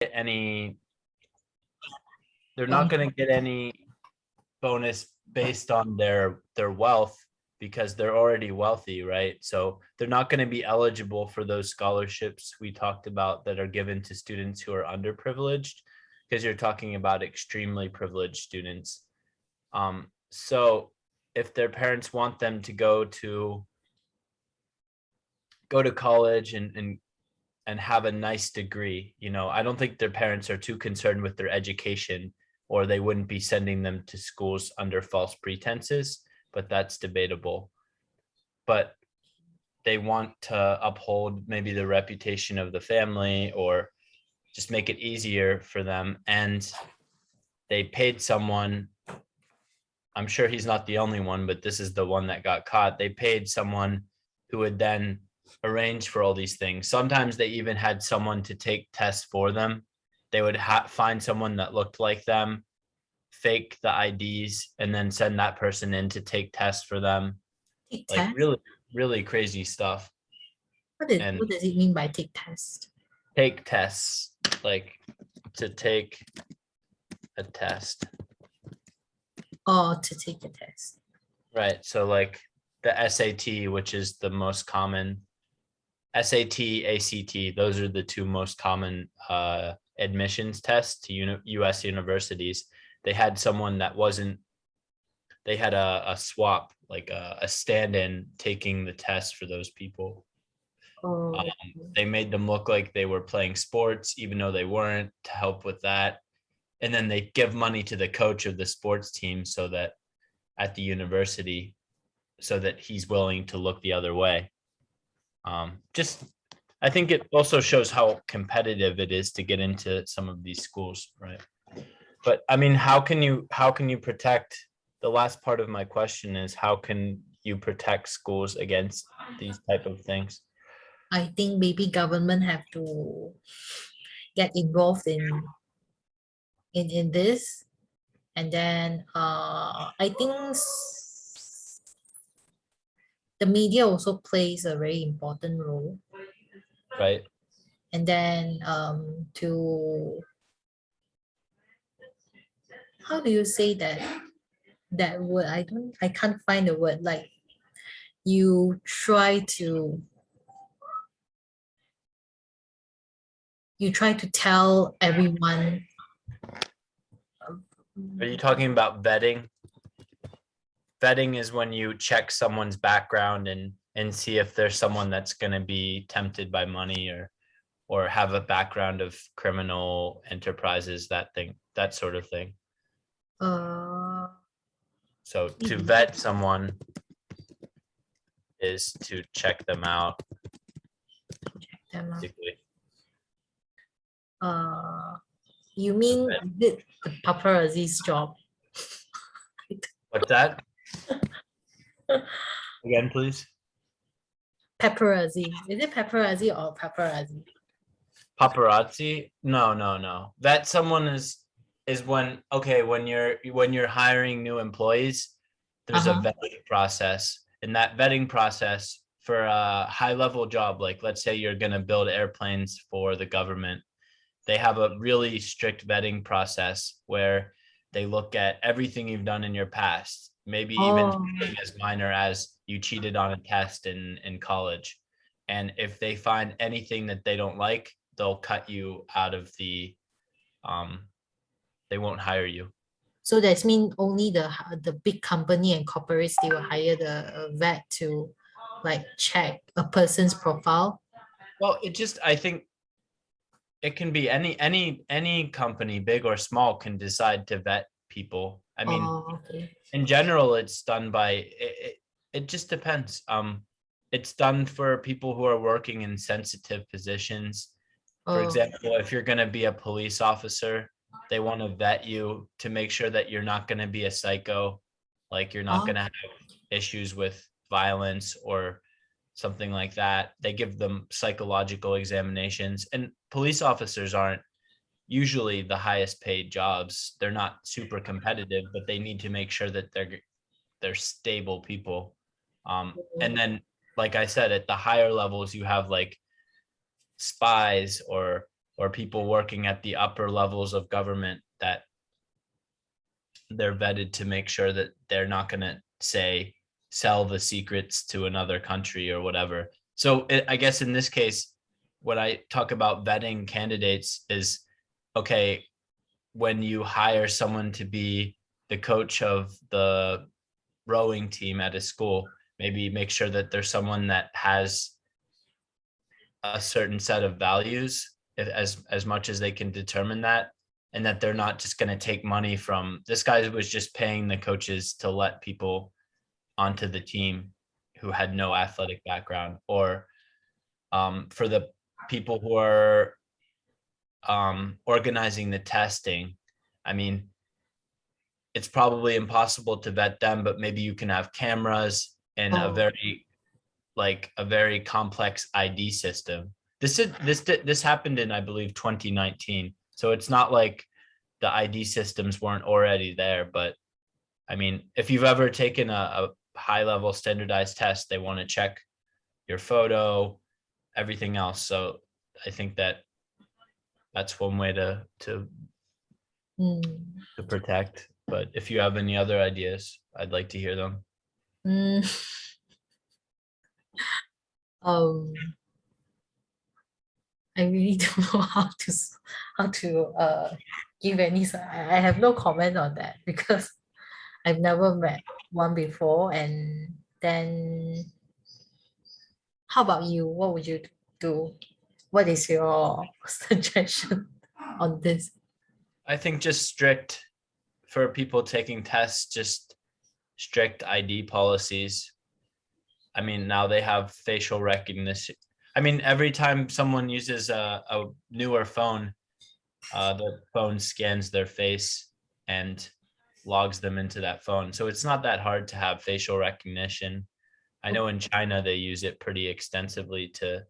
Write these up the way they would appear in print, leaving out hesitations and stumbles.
any they're not going to get any bonus based on their wealth because they're already wealthy, right? So they're not going to be eligible for those scholarships we talked about that are given to students who are underprivileged, because you're talking about extremely privileged students. So if their parents want them to go to college and have a nice degree, I don't think their parents are too concerned with their education, or they wouldn't be sending them to schools under false pretenses, but that's debatable. But they want to uphold maybe the reputation of the family, or just make it easier for them. And they paid someone, I'm sure he's not the only one, but this is the one that got caught. They paid someone who would then arrange for all these things. Sometimes they even had someone to take tests for them. They would find someone that looked like them, fake the IDs, and then send that person in to take tests for them. Take Like test? really, really crazy stuff. What And does it mean by take test? take tests, like to take a test. Or to take a test. Right. So like the SAT, which is the most common, SAT, ACT, those are the two most common admissions tests to US universities. They had someone that wasn't, they had a swap, like a stand-in taking the test for those people. Oh, They made them look like they were playing sports, even though they weren't, to help with that. And then they give money to the coach of the sports team so that at the university, so that he's willing to look the other way. Just, I think it also shows how competitive it is to get into some of these schools, right? But I mean, how can you protect, the last part of my question is, how can you protect schools against these type of things? I think maybe government have to get involved in this, and then I think the media also plays a very important role, Right. and then to, how do you say that word? I can't find the word. Like, you try to tell everyone. Are you talking about vetting? Vetting is when you check someone's background and see if there's someone that's going to be tempted by money, or have a background of criminal enterprises, that sort of thing. uh So to vet someone is to check them out, them out. basically. You mean the paparazzi's job? What's that? Again, please. Paparazzi. Is it paparazzi or paparazzi? Paparazzi? No. That someone is when, okay, when you're hiring new employees, there's a Uh-huh. vetting process. And that vetting process for a high level job, like let's say you're going to build airplanes for the government, they have a really strict vetting process where they look at everything you've done in your past, maybe even Oh, something as minor as you cheated on a test in college. And if they find anything that they don't like, they'll cut you out of they won't hire you. so that means only the big company and corporates, they will hire the vet to like check a person's profile. Well, I think it can be any company, big or small, can decide to vet people. I mean, Oh, okay. in general, it's done by it just depends. It's done for people who are working in sensitive positions. For Oh, example, if you're going to be a police officer, they want to vet you to make sure that you're not going to be a psycho, like you're not oh, going to have issues with violence or something like that. They give them psychological examinations, and police officers aren't usually the highest paid jobs. They're not super competitive, but they need to make sure that they're stable people. And then, like I said, at the higher levels, you have like spies or or people working at the upper levels of government, that they're vetted to make sure that they're not going to say sell the secrets to another country or whatever. So I guess in this case, what I talk about vetting candidates is, okay, when you hire someone to be the coach of the rowing team at a school, maybe make sure that there's someone that has a certain set of values, as much as they can determine that, and that they're not just going to take money from this guy was just paying the coaches to let people onto the team who had no athletic background, or for the people who are organizing the testing. I mean, it's probably impossible to vet them, but maybe you can have cameras and a very complex ID system. This happened in, I believe, 2019. So it's not like the ID systems weren't already there. But I mean, if you've ever taken a high level standardized test, they want to check your photo, everything else. So I think that's one way to protect. But if you have any other ideas, I'd like to hear them. I really don't know how to give any. I have no comment on that because I've never met one before. And then, how about you? What would you do? What is your suggestion on this? I think just strict for people taking tests, just strict ID policies. I mean, now they have facial recognition. I mean, every time someone uses a newer phone, the phone scans their face and logs them into that phone. So it's not that hard to have facial recognition. I know in China they use it pretty extensively to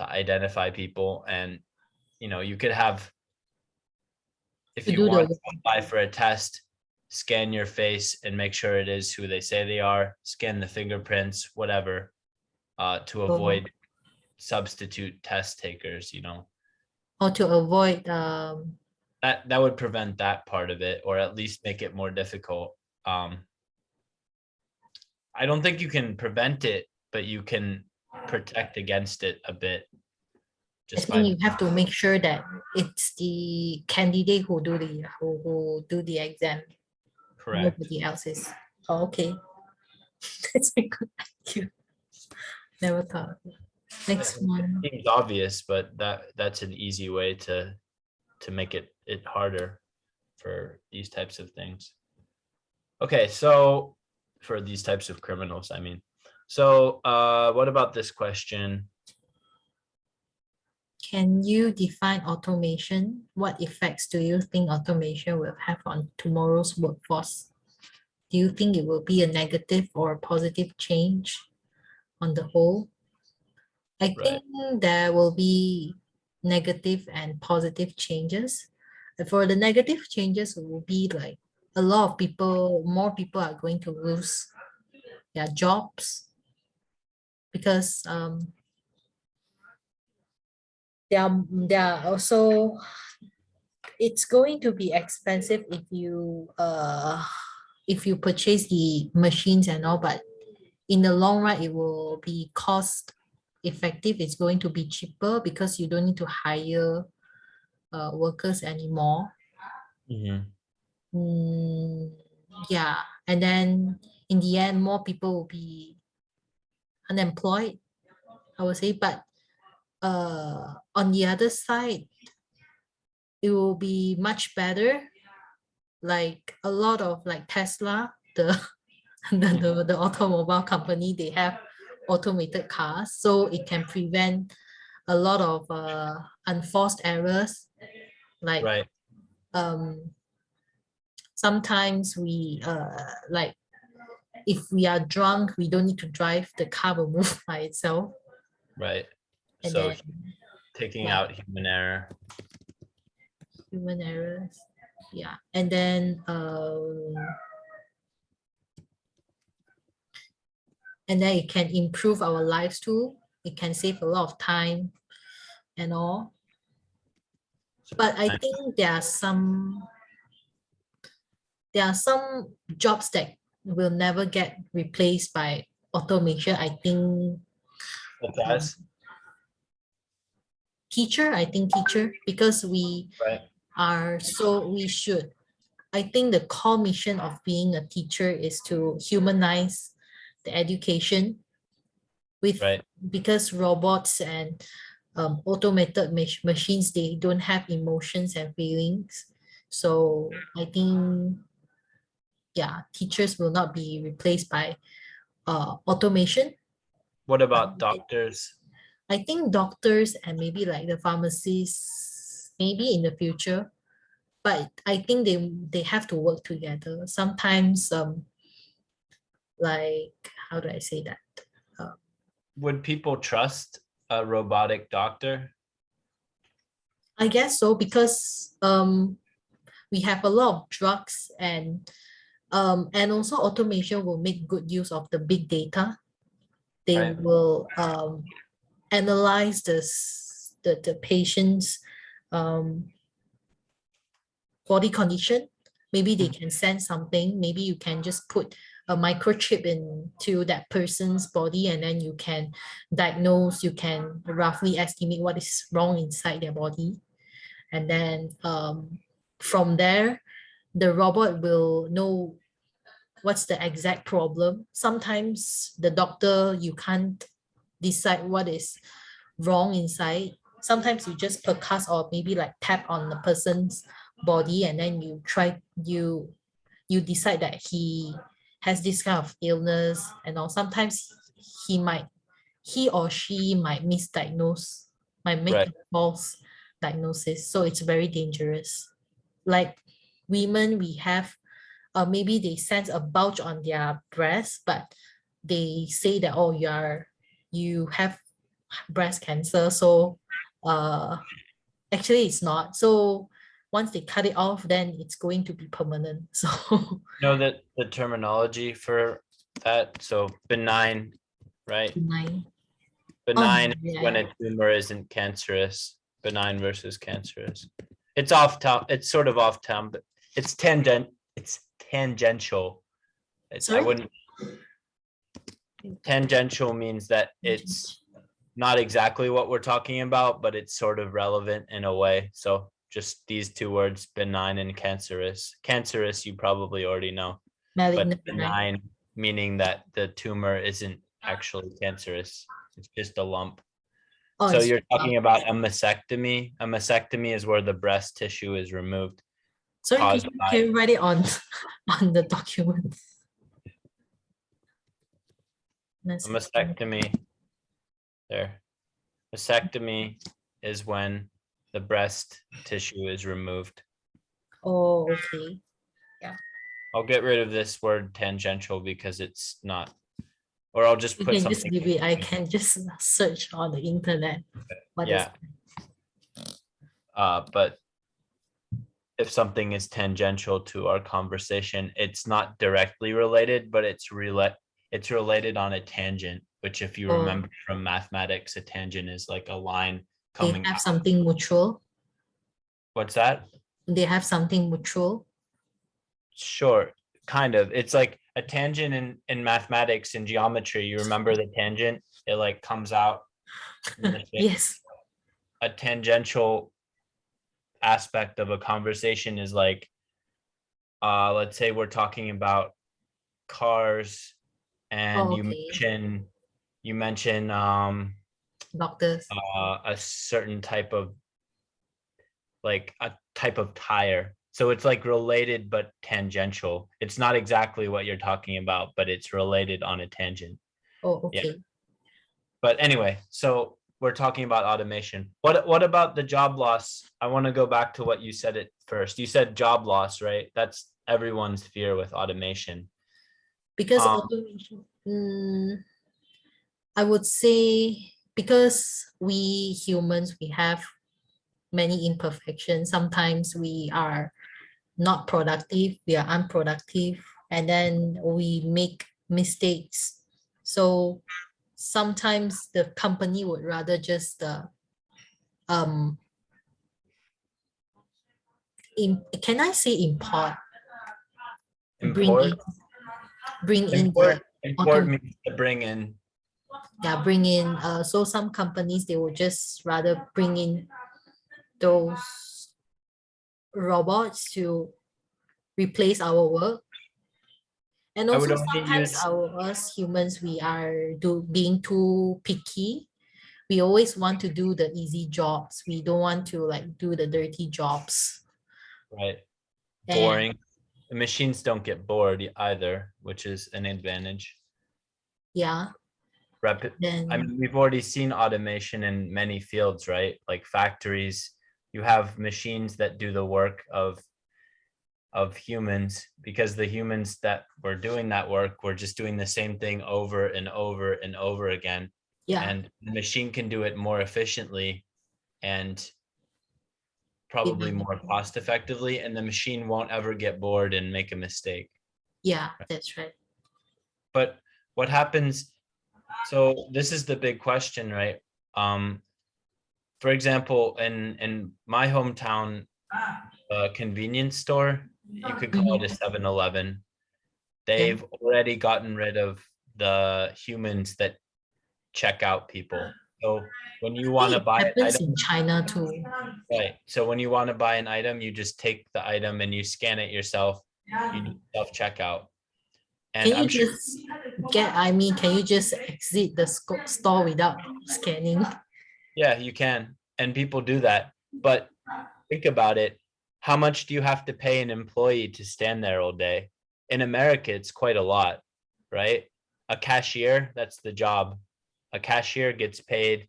identify people. And you could have, if you want to apply for a test, scan your face and make sure it is who they say they are, scan the fingerprints, whatever, to avoid substitute test takers, or to avoid that would prevent that part of it, or at least make it more difficult. I don't think you can prevent it, but you can protect against it a bit. I think you have to make sure that it's the candidate who do the exam. Correct. Nobody else is. Oh, okay. That's a good idea. Never thought. Next one. Seems obvious, but that's an easy way to make it harder for these types of things. Okay, so for these types of criminals, I mean. So what about this question? Can you define automation? What effects do you think automation will have on tomorrow's workforce? Do you think it will be a negative or a positive change on the whole? I think there will be negative and positive changes. For the negative changes, it will be like a lot of people, more people are going to lose their jobs because they are also, it's going to be expensive if you purchase the machines and all, but in the long run it will be cost effective. It's going to be cheaper because you don't need to hire workers anymore. Yeah, and then in the end more people will be unemployed, I would say. But on the other side, it will be much better. Like a lot of like Tesla, the the automobile company, they have automated cars, so it can prevent a lot of unforced errors. Like sometimes we like if we are drunk, we don't need to drive, the car will move by itself. Right. And so then, taking out human errors. Yeah. And then it can improve our lives too. It can save a lot of time and all. But I I- think there are some jobs that will never get replaced by automation. I think Such um, as, teacher, I think teacher, because right, we should. I think the core mission of being a teacher is to humanize the education with right. because robots and automated machines, they don't have emotions and feelings. So I think, yeah, teachers will not be replaced by automation. What about I doctors? I think doctors and maybe like the pharmacists, maybe in the future, but I think they have to work together. Sometimes, like how do I say that? Uh, Would people trust a robotic doctor? I guess so because we have a lot of drugs and also automation will make good use of the big data. They Right. will analyze the patient's um, body condition. Maybe they can sense something. Maybe you can just put a microchip into that person's body and then you can diagnose, you can roughly estimate what is wrong inside their body. And then from there, the robot will know what's the exact problem. Sometimes the doctor, you can't decide what is wrong inside. Sometimes you just percuss or maybe like tap on the person's body and then you decide that he has this kind of illness and all. Sometimes he or she might misdiagnose, might make Right. a false diagnosis. So it's very dangerous. Like women, we have maybe they sense a bulge on their breast, but they say that, oh, you have breast cancer. So actually it's not. So once they cut it off, then it's going to be permanent. So Know that the terminology for that, so benign, right? benign. Oh, Benign is when yeah. a tumor isn't cancerous, benign versus cancerous. It's off town, it's sort of off town, but it's tangential. I Sorry? wouldn't, tangential means that it's not exactly what we're talking about, but it's sort of relevant in a way. So just these two words, benign and cancerous. Cancerous, you probably already know, but Malignant, right? benign meaning that the tumor isn't actually cancerous. It's just a lump. Oh, So it's you're talking about a mastectomy. A mastectomy is where the breast tissue is removed, sorry, caused by can you write it on on the document? a Mastectomy. mastectomy. There. Mastectomy is when the breast tissue is removed. Oh, okay. Yeah. I'll get rid of this word tangential because it's not, or I'll just You put can just something. give it, I can just search on the internet. What is Yeah. But if something is tangential to our conversation, it's not directly related, but it's related on a tangent, which if you oh, remember from mathematics, a tangent is like a line they coming have out. something mutual. What's that? They have something mutual. Sure, kind of. It's like a tangent in mathematics and geometry. You remember the tangent? It like comes out in the shape. Yes. A tangential aspect of a conversation is like, let's say we're talking about cars and Oh, okay. you mention Doctors. a certain type of, like a type of tire. So it's like related but tangential. It's not exactly what you're talking about, but it's related on a tangent. Oh, Yeah. okay. But anyway, so we're talking about automation. What about the job loss? I want to go back to what you said at first. You said job loss, right? That's everyone's fear with automation. Because Um, automation, I would say because we humans, we have many imperfections. Sometimes we are not productive, we are unproductive, and then we make mistakes. So sometimes the company would rather just um can I say import? Bring Import, in, bring in the import auto, means to bring in. yeah, bring in. So some companies they will just rather bring in those robots to replace our work. And I would also only sometimes use, us humans we are being too picky. We always want to do the easy jobs. We don't want to like do the dirty jobs. right, And boring. The machines don't get bored either, which is an advantage. yeah, I then mean, we've already seen automation in many fields, right? Like factories, you have machines that do the work of humans, because the humans that were doing that work were just doing the same thing over and over and over again. yeah, And the machine can do it more efficiently and probably even more cost effectively, and the machine won't ever get bored and make a mistake. yeah, that's right. But what happens? So this is the big question, right? Um, for example, in my hometown, convenience store, you could call it a Mhm. 7-Eleven. Yeah. They've already gotten rid of the humans that check out people. So when you I want think to it buy an happens in item, China too. right? So when you want to buy an item, you just take the item and you scan it yourself. You do self checkout, and Can you I'm sure, just can you just exit the store without scanning? yeah, you can, and people do that. But think about it. How much do you have to pay an employee to stand there all day? In America, it's quite a lot, right? A cashier, that's the job. A cashier gets paid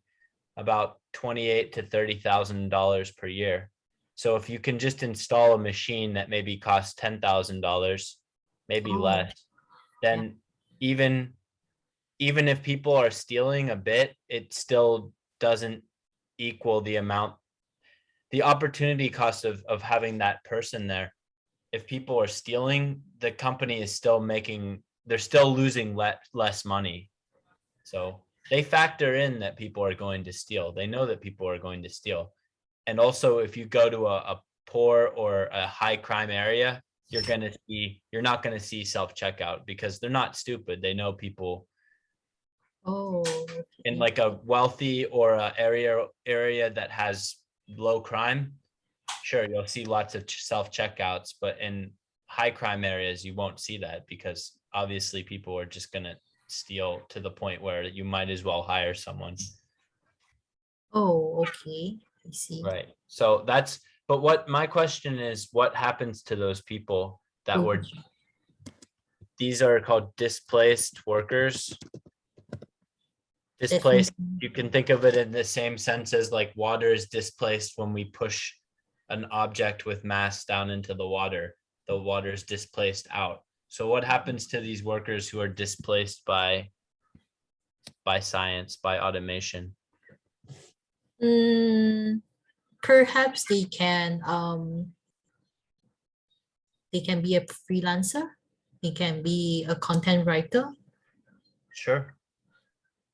about 28 to $30,000 per year. So if you can just install a machine that maybe costs $10,000, maybe Oh, less, yeah. then even even if people are stealing a bit, it still doesn't equal the amount, the opportunity cost of having that person there. If people are stealing, the company is still making, they're still losing less money. So they factor in that people are going to steal. They know that people are going to steal. And also, if you go to a poor or a high crime area, you're not going to see self checkout because they're not stupid. They know people Oh, in okay. like a wealthy or a area that has low crime. Sure, you'll see lots of self checkouts, but in high crime areas, you won't see that because obviously people are just going to steal to the point where you might as well hire someone. Oh, okay. I see. Right. So that's, but what my question is, what happens to those people that Oh, were, these are called displaced workers. that Displaced, you can think of it in the same sense as like water is displaced when we push an object with mass down into the water is displaced out. So what happens to these workers who are displaced by science, by automation? mm, perhaps they can be a freelancer. They can be a content writer. Sure.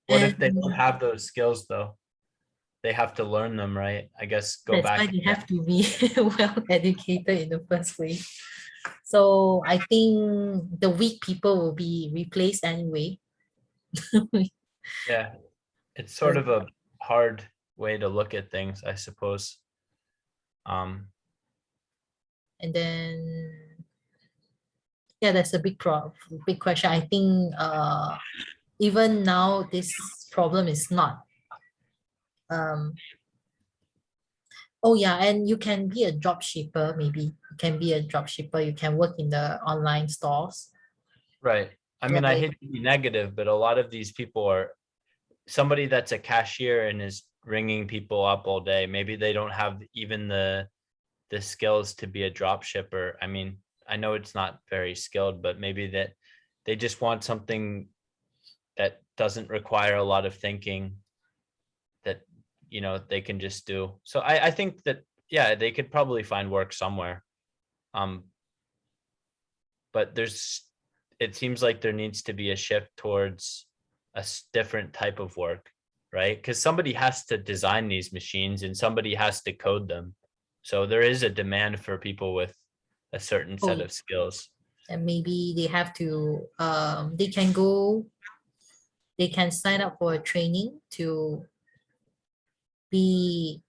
What if they don't And have those skills though? They have to learn them, right? I guess go that's why back. they have to be well educated in the first place. So I think the weak people will be replaced anyway. Yeah, it's sort of a hard way to look at things, I suppose. Um, And then yeah, that's a big question. I think even now this problem is not um oh yeah, and you can be a drop shipper maybe. You can be a drop shipper. You can work in the online stores. right. I mean, I Whereby hate to be negative, but a lot of these people are somebody that's a cashier and is ringing people up all day. Maybe they don't have even the skills to be a drop shipper. I mean, I know it's not very skilled, but maybe that they just want something that doesn't require a lot of thinking that they can just do. So I think that, yeah, they could probably find work somewhere. Um, but it seems like there needs to be a shift towards different type of work, right? Because somebody has to design these machines and somebody has to code them. So there is a demand for people with a certain set Oh, of skills. and maybe they have to they can sign up for a training to be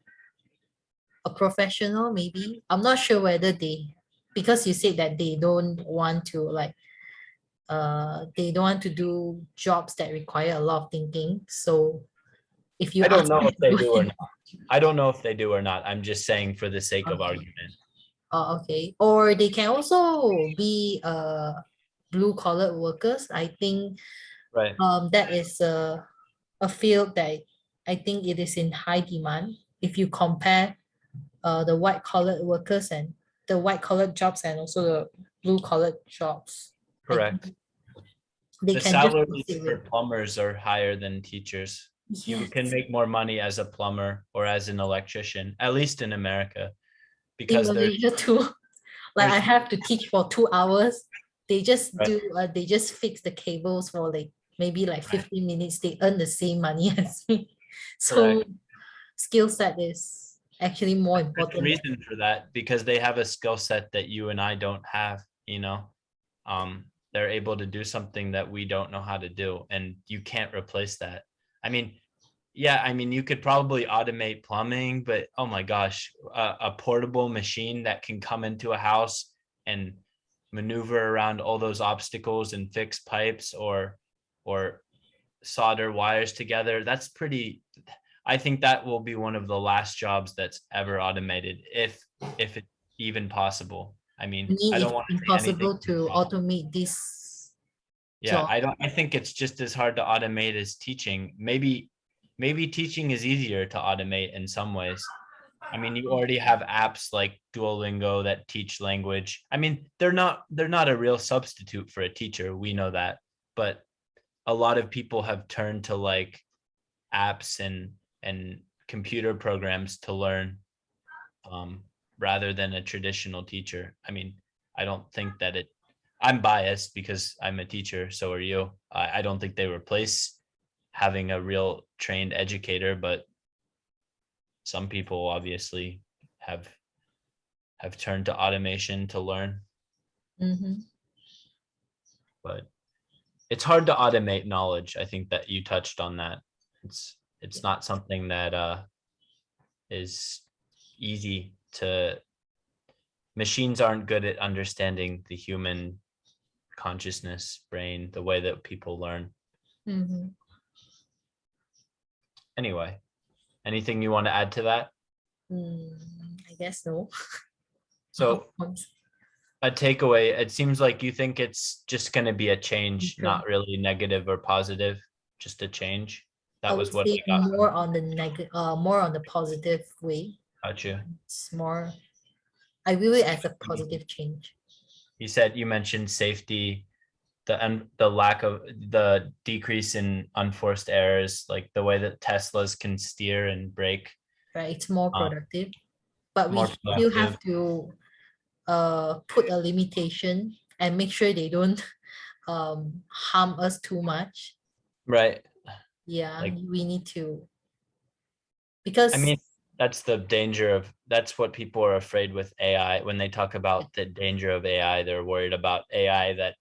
a professional, maybe. I'm not sure whether because you said that they don't want to they don't want to do jobs that require a lot of thinking. So if you I don't ask know them if to they do do or it, not. I don't know if they do or not. I'm just saying for the sake of okay. argument. Oh, okay. Or they can also be blue collar workers. I think Right. that is a field that I think it is in high demand. If you compare the white collar workers and the white collar jobs and also the blue collar jobs, I Correct. think they The can just salaries proceed for with. plumbers are higher than teachers. You can Yes, make more money as a plumber or as an electrician, at least in America, in because Malaysia too. Like I there's have to teach for 2 hours. right, They just fix the cables for like maybe like right, 15 minutes. They earn the same money as me. So correct. skill set is actually more There's a important than reason for that because they have a skill set that you and I don't have, they're able to do something that we don't know how to do, and you can't replace that. I mean, yeah, I mean, you could probably automate plumbing, but oh my gosh, a portable machine that can come into a house and maneuver around all those obstacles and fix pipes or solder wires together, that's pretty, I think that will be one of the last jobs that's ever automated, if it's even possible. I I mean, I mean, don't it's want to say anything. impossible to automate this Yeah, job. I think it's just as hard to automate as teaching. Maybe teaching is easier to automate in some ways. I mean, you already have apps like Duolingo that teach language. I mean, they're not a real substitute for a teacher. We know that. But a lot of people have turned to like apps and computer programs to learn, um, rather than a traditional teacher. I mean, I don't think that I'm biased because I'm a teacher, so are you. I don't think they replace having a real trained educator, but some people obviously have have turned to automation to learn. Mhm. But it's hard to automate knowledge. I think that you touched on that. It's not something that is easy to, machines aren't good at understanding the human consciousness, brain, the way that people learn. Mhm. Anyway, anything you want to add to that? I guess no. So a takeaway, it seems like you think it's just going to be a change, Neutral. not really negative or positive, just a change. I That would was what I say got from, more on the positive way. got you. It's more, I view it as a positive change. You said, you mentioned safety, the lack of, the decrease in unforced errors, like the way that Teslas can steer and brake, Right? It's more um, productive, but we more still productive. have to put a limitation and make sure they don't harm us too much. Right. Yeah, Like, we need to I because mean, that's the danger of, that's what people are afraid with AI. When they talk about the danger of AI, they're worried about AI that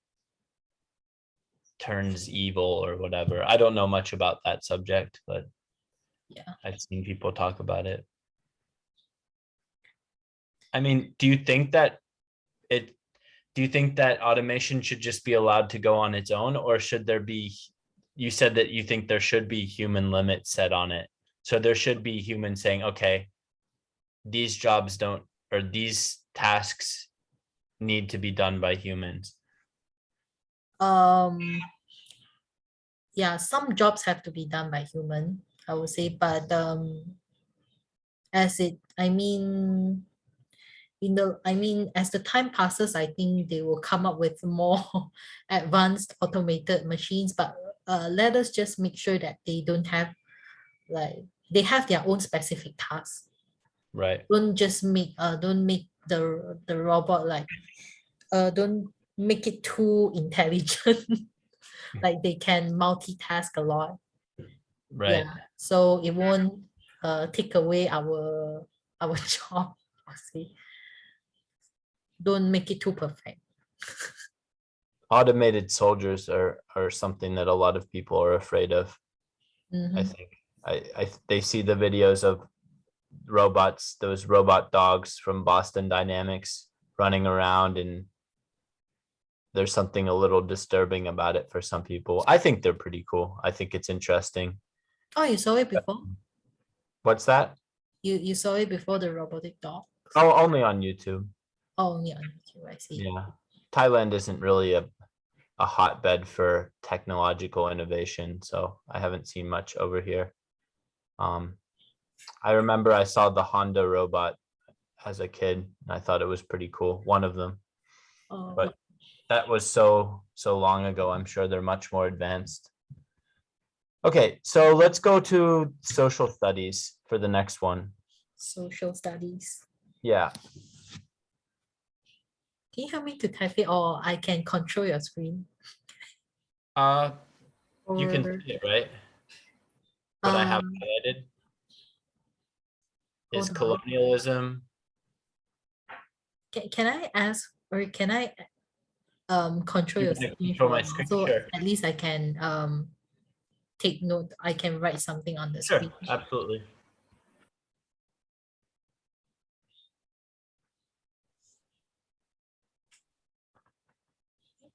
turns evil or whatever. I don't know much about that subject, but yeah. I've seen people talk about it. I mean, it do you think that automation should just be allowed to go on its own, or should there be, you said that you think there should be human limits set on it. So there should be humans saying, okay, these jobs don't, or these tasks need to be done by humans. Um yeah, some jobs have to be done by human, I would say, but as it I mean as the time passes, I think they will come up with more advanced automated machines, but let us just make sure that they don't have like they have their own specific tasks. Right. Don't make the robot like don't make it too intelligent. Like they can multitask a lot. Right. Yeah. So it won't take away our job. would say. Don't make it too perfect. Automated soldiers are something that a lot of people are afraid of. I Mhm. think they see the videos of robots, those robot dogs from Boston Dynamics running around, and there's something a little disturbing about it for some people. I think they're pretty cool. I think it's interesting. Oh, you saw it before? What's that? You saw it before, the robotic dog? Oh, only on YouTube. Oh, yeah, on YouTube, I see. Yeah. Thailand isn't really a hotbed for technological innovation, so I haven't seen much over here. I remember I saw the Honda robot as a kid, and I thought it was pretty cool. One of them, Oh, but that was so long ago. I'm sure they're much more advanced. Okay, so let's go to social studies for the next one. social studies. Yeah. Can you help me to type it, or I can control your screen? You can Or see it, right? What I have um, highlighted is hold on. colonialism. Can I ask, or can I control You your wanna screen control for a my while? screen? So Sure. at least I can take note. I can write something on the Sure, screen. absolutely.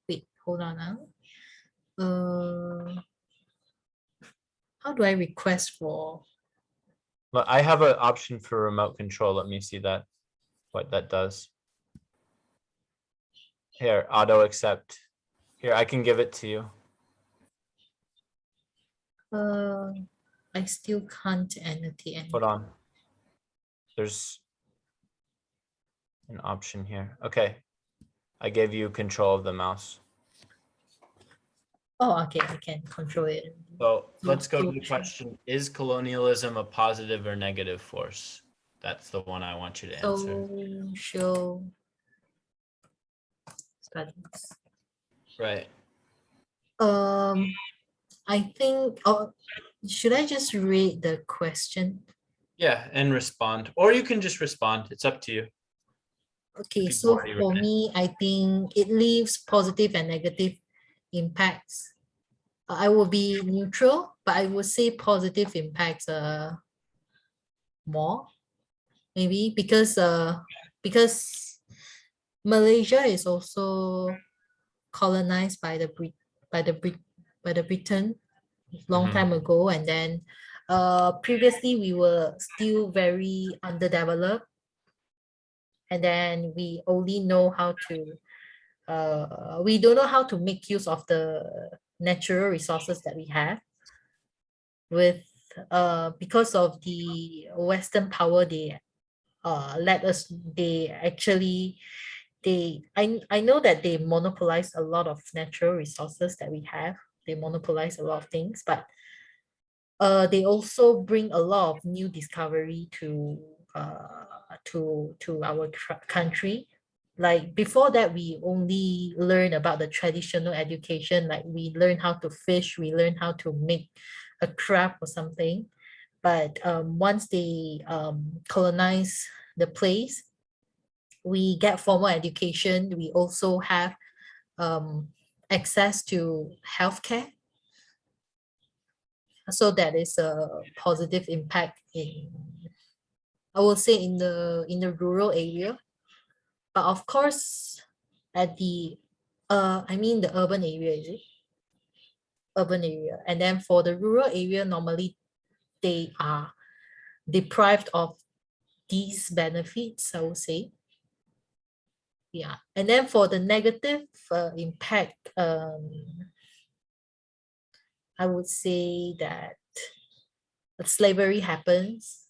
Wait, hold on now. How do I request for? But I have an option for remote control. Let me see that, what that does. Here, auto accept. Here, I can give it to you. I still can't annotate anything. Hold on. There's an option here. Okay. I gave you control of the mouse. Oh, okay, I can control it. So let's go to the Social- question. Is colonialism a positive or negative force? That's the one I want you to answer. Social studies. Right. I think, oh, should I just read the question? Yeah, and respond. Or you can just respond. It's up to you. Okay, You've so already for read it. me, I think it leaves positive and negative impacts. I will be neutral, but I would say positive impacts more, maybe because Malaysia is also colonized by the by the by the Britain long Mhm. time ago, and then previously we were still very underdeveloped, and then we only know how to we don't know how to make use of the natural resources that we have with because of the Western power. They let us they actually I know that they monopolize a lot of natural resources that we have. They monopolize a lot of things, but they also bring a lot of new discovery to our country. Like before that, we only learn about the traditional education, like we learn how to fish, we learn how to make a craft or something. But once they colonize the place, we get formal education. We also have um, access to healthcare. So that is a positive impact in, I will say, in the rural area. But of course, at the I mean the urban area, is it? Urban area. And then for the rural area, normally they are deprived of these benefits, I would say. Yeah. And then for the negative impact, I would say that slavery happens,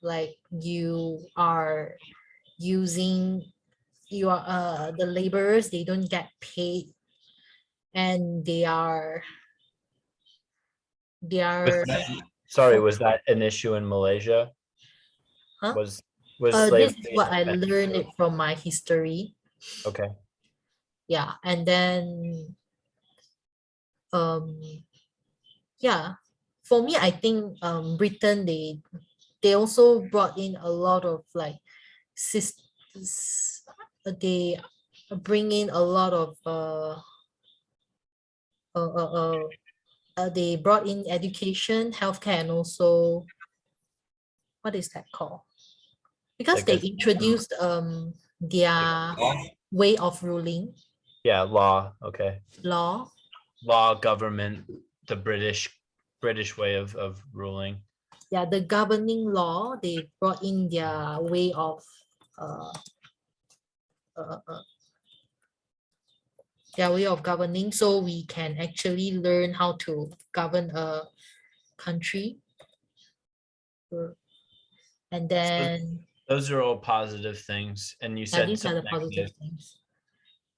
like you are using the laborers, they don't get paid, and they Was are sorry, for, was that an issue in Malaysia? huh? Was This is slavery what I an learned issue? it from my history. Okay. Yeah. And then um yeah, for me, I think Britain, they also brought in a lot of like they bring in a lot of they brought in education, healthcare, and also what is that called? Because Like they a introduced their law? way of ruling, Yeah, law. Okay. law. Law, government, the British way of ruling. Yeah, the governing law, they brought in their way of uh, uh, uh, their way of governing, so we can actually learn how to govern a country. And So then those are all positive things. And you yeah, said these some are the positive negative. things.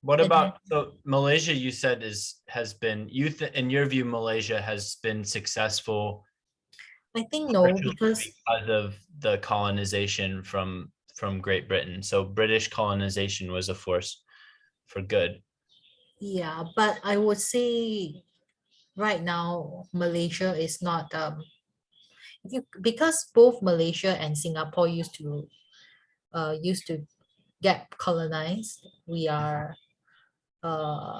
What And then about so Malaysia? You said has been in your view Malaysia has been successful I think no, partially because because of the colonization from Great Britain. So British colonization was a force for good. yeah, but I would say right now Malaysia is not because both Malaysia and Singapore used to get colonized. We are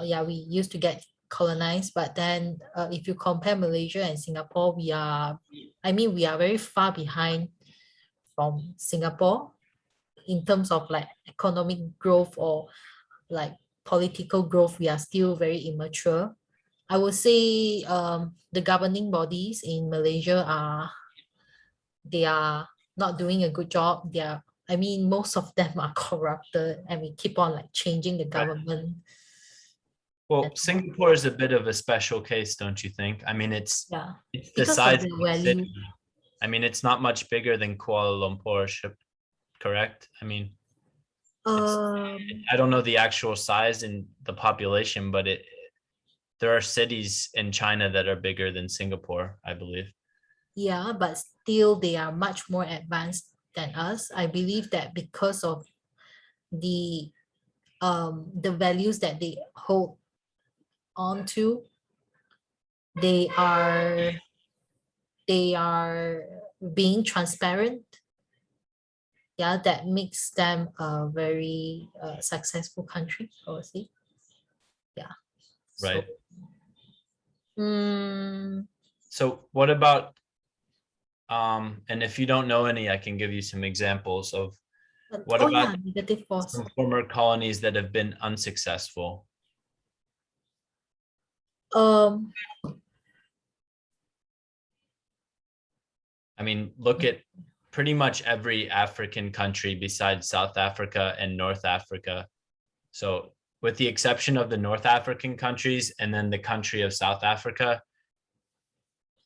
yeah, we used to get colonized, but then if you compare Malaysia and Singapore, we are very far behind from Singapore in terms of like economic growth or like political growth. We are still very immature. I would say the governing bodies in Malaysia they are not doing a good job. Most of them are corrupted, and we keep on like changing the Right. government. Well, And Singapore is a bit of a special case, don't you think? I mean, yeah, it's the because of size the of the value. city. I mean, it's not much bigger than Kuala Lumpur, correct? I mean, it's Um, I don't know the actual size and the population, but there are cities in China that are bigger than Singapore, I believe. yeah, but still they are much more advanced than us. I believe that because of the the values that they hold on to, they are they are being transparent. Yeah, that makes them a very successful country, I would say. Yeah. So Right. mm, So what about and if you don't know any, I can give you some examples of what oh yeah, about negative force. some former colonies that have been unsuccessful? Um, I mean, look at pretty much every African country besides South Africa and North Africa. So, with the exception of the North African countries and then the country of South Africa,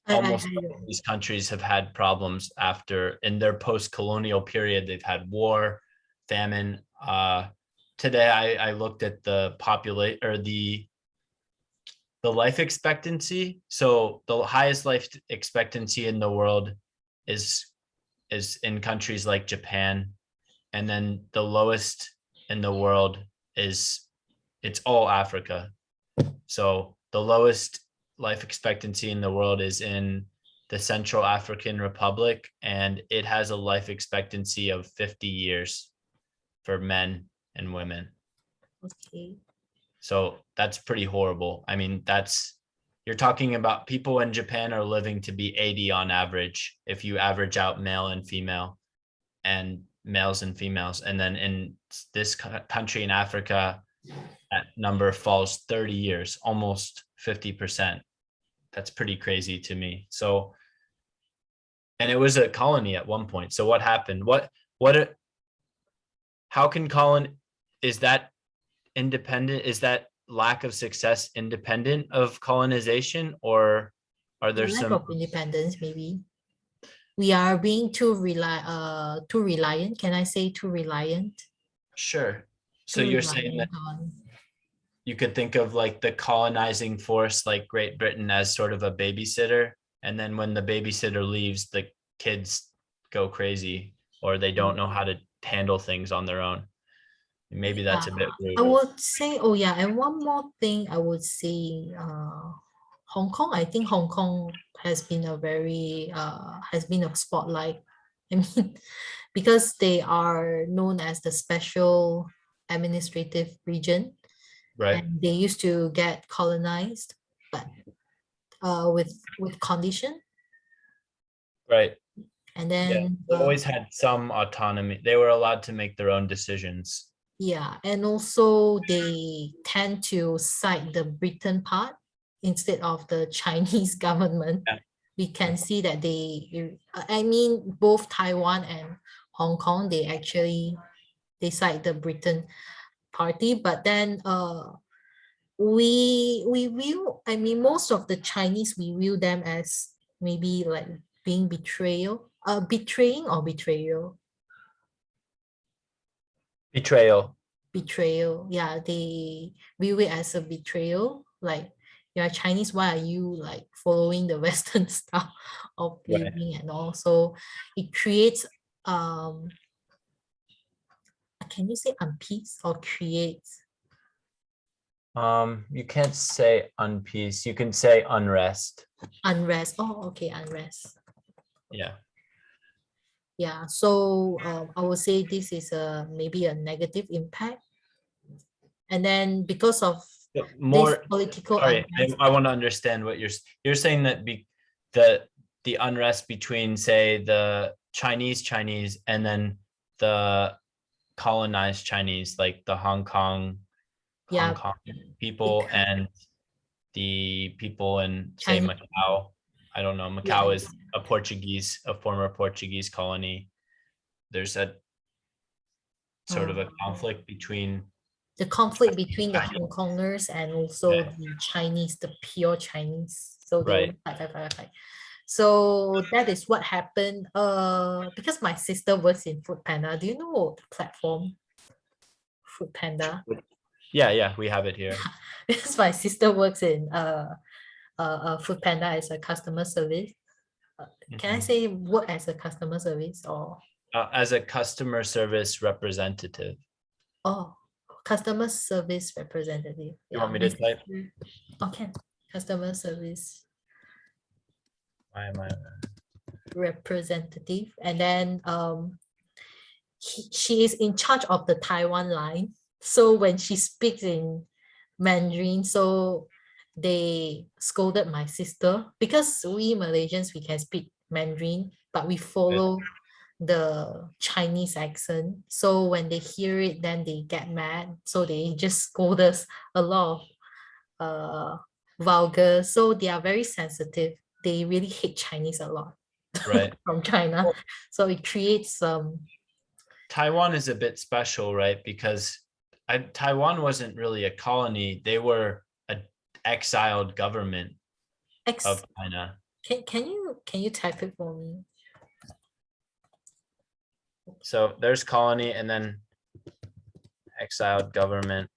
almost all of these countries have had problems after in their post-colonial period. They've had war, famine. Today, I looked at the populate or the life expectancy. So the highest life expectancy in the world is in countries like Japan, and then the lowest in the world is it's all Africa. So the lowest life expectancy in the world is in the Central African Republic, and it has a life expectancy of 50 years for men and women. okay. So that's pretty horrible. I mean, you're talking about people in Japan are living to be 80 on average if you average out male and female and males and females. And then in this country in Africa, that number falls 30 years, almost 50%. That's pretty crazy to me. So, and it was a colony at one point. So what happened? How can is that independent? Is that lack of success independent of colonization, or are The there lack some? of independence, maybe. We are being too reliant. Can I say too reliant? Sure. So Too you're saying that reliant on. you could think of like the colonizing force like Great Britain as sort of a babysitter, and then when the babysitter leaves, the kids go crazy or they don't know how to handle things on their own. Maybe that's Yeah, a bit I rude. would say, oh yeah, and one more thing I would say, Hong Kong, I think Hong Kong has been a spotlight I mean, because they are known as the special administrative region, Right. and they used to get colonized, but with condition. Right. And Yeah. then They always had some autonomy. They were allowed to make their own decisions. yeah, and also they tend to side the Britain part instead of the Chinese government. Yeah. We can see that I mean, both Taiwan and Hong Kong, they side the Britain party, but then we view, I mean, most of the Chinese, we view them as maybe like being betraying or betrayal. Betrayal. Betrayal. Yeah, they view it as a betrayal. Like, you're Chinese, why are you like following the Western style of Right. living and all? So it creates can you say unpeace or creates You can't say unpeace. You can say unrest. unrest? Oh, okay, unrest. Yeah. Yeah, so I would say this is maybe a negative impact. And then because of this More. political Sorry, unrest, I want to understand what you're saying, that the unrest between, say, the Chinese and then the colonized Chinese, like the Hong Kong yeah, people and the people in, say, Chinese, Macau. I don't know. yeah, Macau is a former Portuguese colony. There's a sort of a conflict between. the conflict between the Chinese. Hong Kongers and also Yeah. the Chinese, the pure Chinese. So they Right. fight. So that is what happened. Because my sister works in Food Panda. Do you know the platform Food Panda? Yeah, we have it here. Because my sister works in Food Panda as a customer service. Can I Mhm. say work as a customer service or As a customer service representative. oh, customer service representative? You Yeah, want me my to type? sister. Okay, customer service Why am I? representative, and then she is in charge of the Taiwan line. So when she speaks in Mandarin, so they scolded my sister because we Malaysians, we can speak Mandarin, but we follow the Chinese accent. So when they hear it, then they get mad. So they just scold us a lot of vulgar. So they are very sensitive. They really hate Chinese a lot Right. from China. So it creates Taiwan is a bit special, right? Because Taiwan wasn't really a colony. They were an exiled government of China. can you type it for me? So there's colony and then exiled government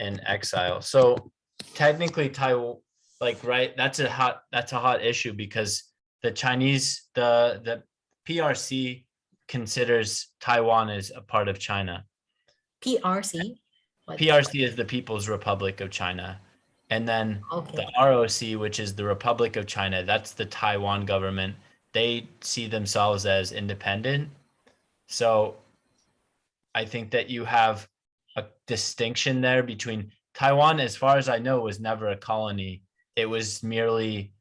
in exile. So technically Taiwan, like, right, that's a hot issue because the Chinese, the PRC considers Taiwan as a part of China. PRC? PRC is the People's Republic of China. And then Okay. the ROC, which is the Republic of China, that's the Taiwan government. They see themselves as independent. So I think that you have a distinction there between Taiwan, as far as I know, was never a colony. It was merely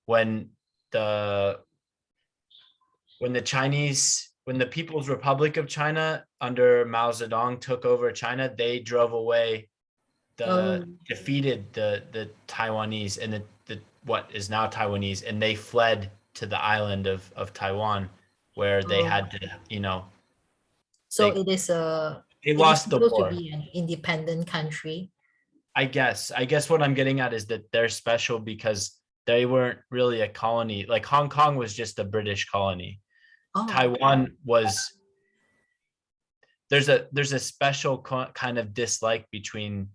when the when the People's Republic of China under Mao Zedong took over China, they drove away defeated the Taiwanese and the what is now Taiwanese, and they fled to the island of Taiwan, where they had to, So they it is lost the supposed to war. be an independent country. I guess what I'm getting at is that they're special because they weren't really a colony. Like Hong Kong was just a British colony. Taiwan was, there's a special kind of dislike between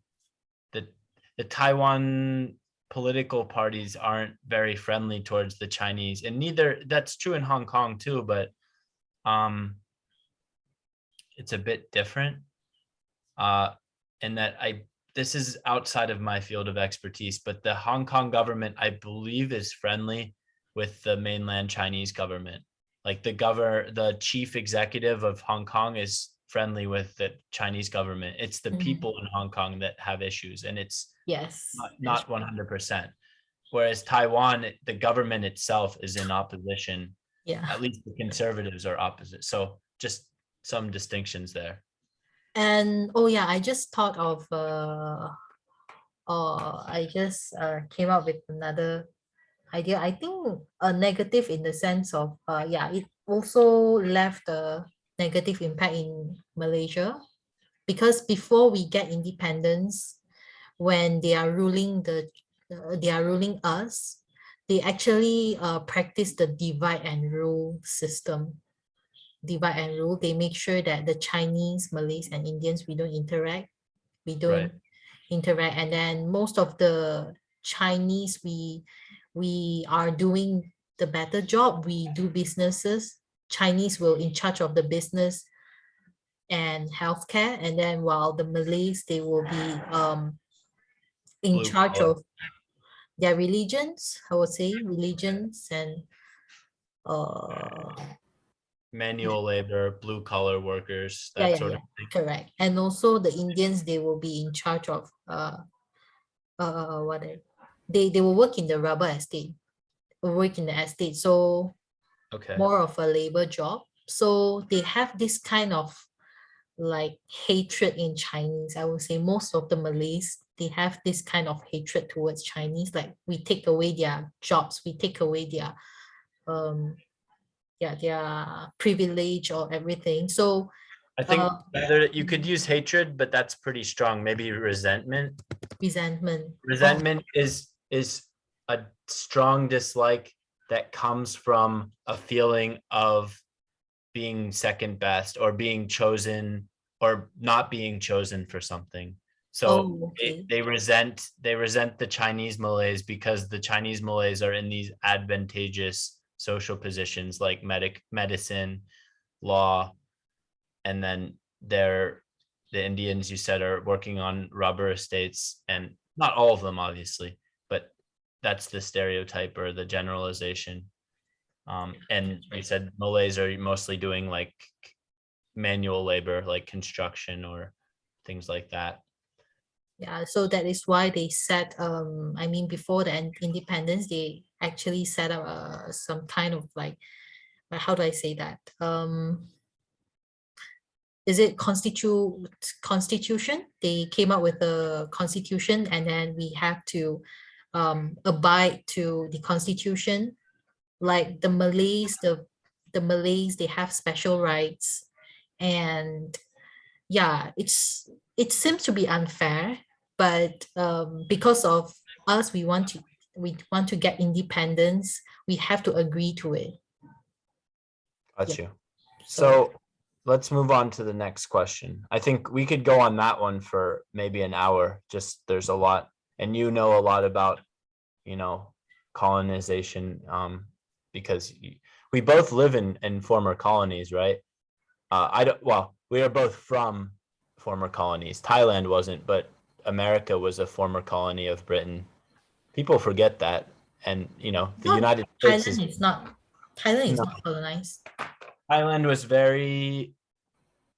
the Taiwan political parties aren't very friendly towards the Chinese, and neither, that's true in Hong Kong too, but it's a bit different. In that this is outside of my field of expertise, but the Hong Kong government, I believe, is friendly with the mainland Chinese government. Like the chief executive of Hong Kong is friendly with the Chinese government. It's the Mhm. people in Hong Kong that have issues, and it's Yes, that's not 100%. Whereas Taiwan, the government itself is in opposition. yeah. At least the conservatives are opposite. So just some distinctions there. And oh yeah, I just thought of I just came up with another idea. I think a negative in the sense of yeah, it also left a negative impact in Malaysia because before we get independence, when they are ruling us, they actually practice the divide and rule system. Divide and rule. They make sure that the Chinese, Malays, and Indians we don't interact. We Right. don't interact, and then most of the Chinese we are doing the better job. We do businesses. Chinese will in charge of the business and healthcare, and then while the Malays they will be in Blue charge collar, of their religions. I would say religions and yeah, manual labor, blue collar workers, yeah, that yeah, sort yeah, of thing. correct. And also the Indians they will be in charge of what they will work in the rubber estate, work in the estate. So Okay. more of a labor job. So they have this kind of like hatred in Chinese. I would say most of the Malays, they have this kind of hatred towards Chinese. Like we take away their jobs, we take away um yeah, their privilege or everything. So I think better you could use hatred, but that's pretty strong. Maybe resentment. resentment. Oh, Resentment is a strong dislike that comes from a feeling of being second best or being chosen or not being chosen for something. So oh, okay. they resent the Chinese Malays because the Chinese Malays are in these advantageous social positions like medicine, law, and then they're the Indians you said are working on rubber estates, and not all of them obviously, but that's the stereotype or the generalization. And you said Malays are mostly doing like manual labor, like construction or things like that. Yeah, so that is why they set I mean before the independence they actually set up some kind of like how do I say that? Is it constitution? They came up with a constitution and then we have to abide to the constitution. Like the Malays they have special rights, and yeah, it seems to be unfair, but because of us we want to get independence, we have to agree to it. Got Yeah. you. So So let's move on to the next question. I think we could go on that one for maybe an hour. Just there's a lot, and you know a lot about, you know, colonization, because we both live in former colonies, right? I don't, well, we are both from former colonies. Thailand wasn't, but America was a former colony of Britain. People forget that. And, you know, the not United States is, Thailand is not Thailand is no, not colonized. Thailand was very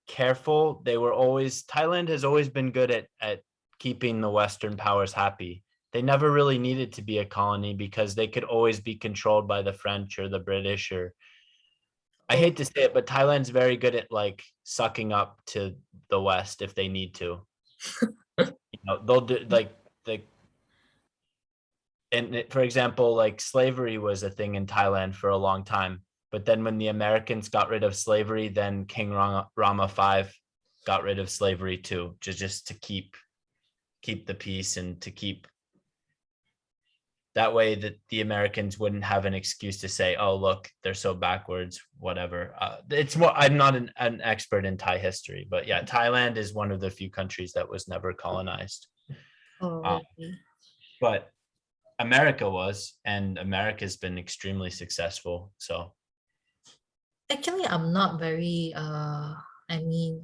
careful. Thailand has always been good at keeping the Western powers happy. They never really needed to be a colony because they could always be controlled by the French or the British, or I Oh, hate to say it, but Thailand's very good at like sucking up to the West if they need to. You know, they'll do like the and for example, like slavery was a thing in Thailand for a long time. But then when the Americans got rid of slavery, then King Rama V got rid of slavery too, just to keep the peace and to keep that way that the Americans wouldn't have an excuse to say, "Oh, look, they're so backwards." Whatever. It's more. I'm not an expert in Thai history, but yeah, Thailand is one of the few countries that was never colonized. oh, Uh, okay. but America was, and America's been extremely successful. So Actually, I'm not very I mean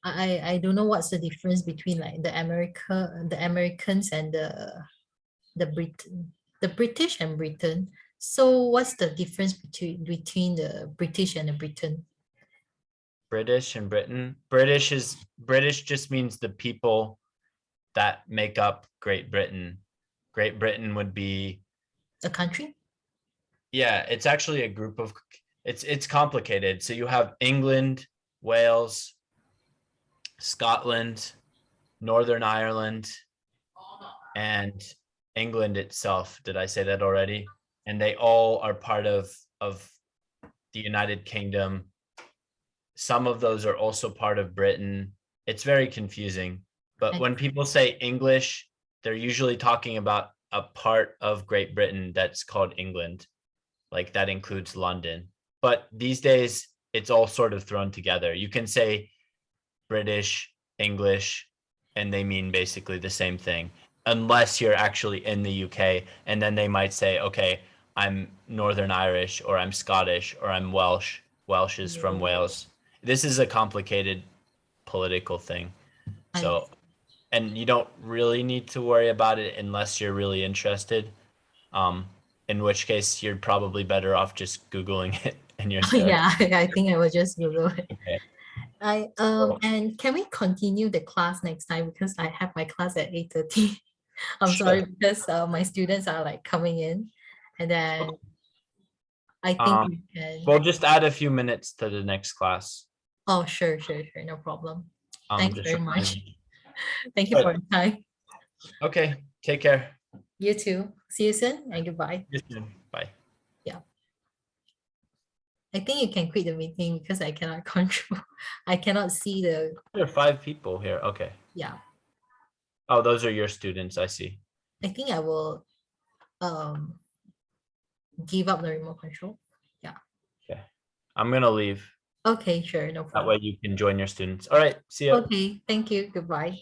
I don't know what's the difference between like the Americans and the British and Britain. So what's the difference between the British and the Britain? British and Britain. British just means the people that make up Great Britain. Great Britain would be, A country? yeah, it's actually a group of, it's complicated. So you have England, Wales, Scotland, Northern Ireland, and England itself. Did I say that already? And they all are part of the United Kingdom. Some of those are also part of Britain. It's very confusing. But I- when people say English, they're usually talking about a part of Great Britain that's called England. Like that includes London. But these days, it's all sort of thrown together. You can say British, English, and they mean basically the same thing, unless you're actually in the UK. And then they might say, okay, I'm Northern Irish, or I'm Scottish, or I'm Welsh. Welsh is from Wales. This is a complicated political thing. I- So, and you don't really need to worry about it unless you're really interested. In which case, you're probably better off just Googling it in your spare. yeah, I think I will just Google it. Okay. I and can we continue the class next time because I have my class at 8:30. I'm sorry Sure. because my students are like coming in, and then I think Um, we can. We'll just add a few minutes to the next class. Oh, sure, no problem. Thanks Just very remind much. me. Thank you for your time. Okay, take care. You too. See you soon and goodbye. See you soon. Bye. I think you can quit the meeting because I cannot control. I cannot see the, There are 5 people here. Okay. yeah. Oh, those are your students. I see. I think I will um give up the remote control. Yeah. Okay. I'm gonna leave. Okay, sure, no That way problem. you can join your students. All right. See ya. Okay, thank you. Goodbye.